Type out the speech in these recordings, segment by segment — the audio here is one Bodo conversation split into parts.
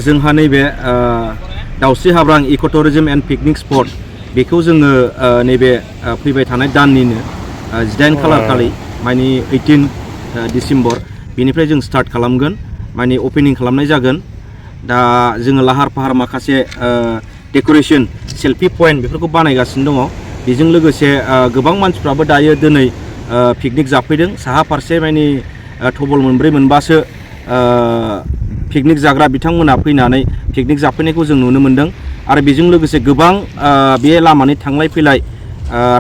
जोंहा नैबे दाउस्रि हाब्रां इक' टुरिजम एन्ड पिकनिक स्पट बेखौ जोङो नैबे फैबाय थानाय दाननिनो 18 खालार खालि माने 18 डिसेम्बर बेनिफ्राय जों स्टार्ट खालामगोन माने ओपनिं खालामनाय जागोन दा जोङो लाहार फाहार माखासे डेक'रेशन सेल्फि पइन्ट बेफोरखौ बानायगासिनो दङ बेजों लोगोसे गोबां मानसिफ्राबो दायो दिनै पिकनिक जाफैदों साहा फारसे माने थबल मोनब्रै मोनबासो पिकनिक जाग्रा बिथांमोना फैनानै पिकनिक जाफैनायखौ जों नुनो मोन्दों आरो बेजों लोगोसे गोबां बे लामानि थांलाय फैलाय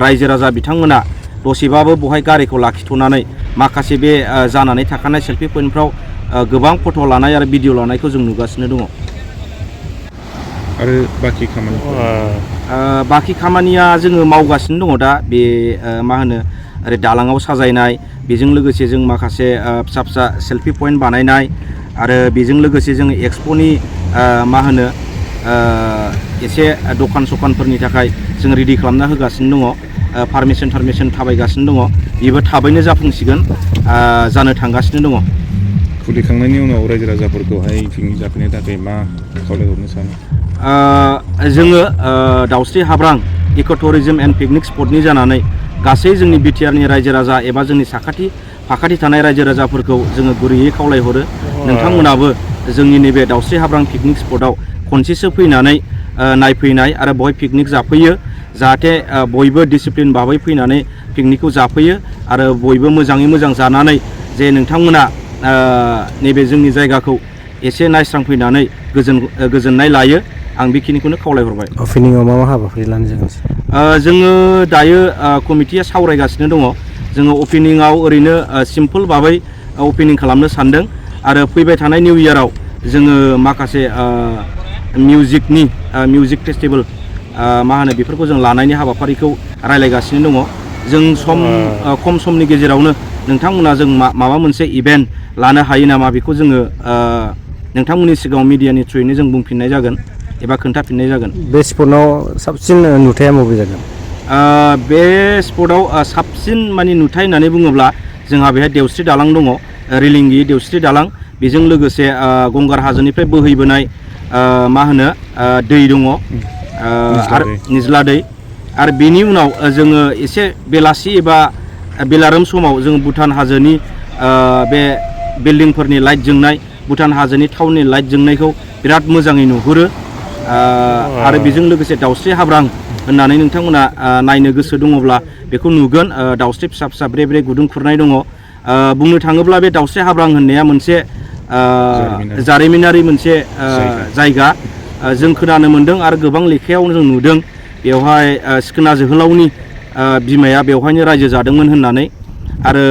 रायजो राजा बिथांमोना दसेबाबो बहाय गारिखौ लाखिथ'नानै माखासे बे जानानै थाखानाय सेल्फि पइन्टफ्राव गोबां फट' लानाय आरो भिडिअ लानायखौ जों नुगासिनो दङ आरो बाखि खामानिया जोङो मावगासिनो दङ दा बे मा होनो ओरै दालाङाव साजायनाय बेजों लोगोसे जों माखासे फिसा फिसा सेल्फि पइन्ट बानायनाय आरो बेजों लोगोसे जों एक्सप'नि मा होनो एसे दखान सखानफोरनि थाखाय जों रेडि खालामना होगासिनो दङ पारमिसन थाबायगासिनो दङ बेबो थाबैनो जाफुंसिगोन जानो थांगासिनो दङ खुलिखांनायनि उनाव रायजो राजाफोरखौहाय पिकनिक जाफैनो थाखाय मा खावलायहरनो सानो जोङो दाउस्रि हाब्रां इक' टुरिजम एन्ड पिकनिक स्पटनि जानानै गासै जोंनि बिटिआरनि रायजो राजा एबा जोंनि साखाथि फाखाथि थानाय रायजो राजाफोरखौ जोङो गुरैयै खावलायहरो नोंथांमोनाबो जोंनि नैबे दाउस्रि हाब्रां पिकनिक स्पटआव खनसेसो फैनानै नायफैनाय आरो बेवहाय पिकनिक जाफैयो जाहाथे बयबो डिसिप्लिन भाबै फैनानै पिकनिकखौ जाफैयो आरो बयबो मोजाङै मोजां जानानै जे नोंथांमोना नैबे जोंनि जायगाखौ एसे नायस्रांफैनानै गोजोननाय लायो आं बेखिनिखौनो खावलायहरबाय ओपनिंआव मा हाबाफारि लानो जोङो दायो कमिटिया सावरायगासिनो दङ जोङो ओपनिंआव ओरैनो सिम्पोल भाबै ओपनिं खालामनो सानदों आरो फैबाय थानाय निउ इयाराव जोङो माखासे मिउजिक फेस्टिभेल मा होनो बेफोरखौ जों लानायनि हाबाफारिखौ रायज्लायगासिनो दङ जों खम समनि गेजेरावनो नोंथांमोना जों माबा मोनसे इभेन्ट लानो हायो नामा बेखौ जोङो नोंथांमोननि सिगाङाव मिडियानि थ्रुयैनो जों बुंफिननाय जागोन एबा खोन्थाफिननाय जागोन बे स्पटआव साबसिन नुथाया बबे जागोन बे स्पटआव साबसिन माने नुथाय होननानै बुङोब्ला जोंहा बेहाय देवस्रि दालां दङ रिलिंगि देवस्रि दालां बेजों लोगोसे गंगार हाजोनिफ्राय बोहैबोनाय मा होनो दै दङ आरो निज्ला दै आरो बेनि उनाव जोङो एसे बेलासि एबा बेलारोम समाव जोङो भुटान हाजोनि बे बिल्डिंफोरनि लाइट जोंनाय भुटान हाजोनि टाउननि लाइट जोंनायखौ बिराद मोजाङै नुहुरो आरो बेजों लोगोसे दाउस्रि हाब्रां होननानै नोंथांमोना नायनो गोसो दङब्ला बेखौ नुगोन दाउस्रि फिसा फिसा ब्रे ब्रे गुदुं खुरनाय दङ बुंनो थाङोब्ला बे दाउस्रि हाब्रां होननाया मोनसे जारिमिनारि मोनसे जायगा जों खोनानो मोन्दों आरो गोबां लेखायाव जों नुदों बेवहाय सिखोना जोहोलावनि बिमाया बेवहायनो रायजो जादोंमोन होननानै आरो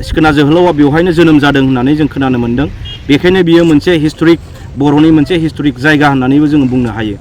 सिखोना जोहोलावा बेवहायनो जोनोम जादों होननानै जों खोनानो मोन्दों बेखायनो बियो मोनसे हिस्टरिक बर'नि मोनसे हिस्टरिक जायगा होननानैबो जों बुंनो हायो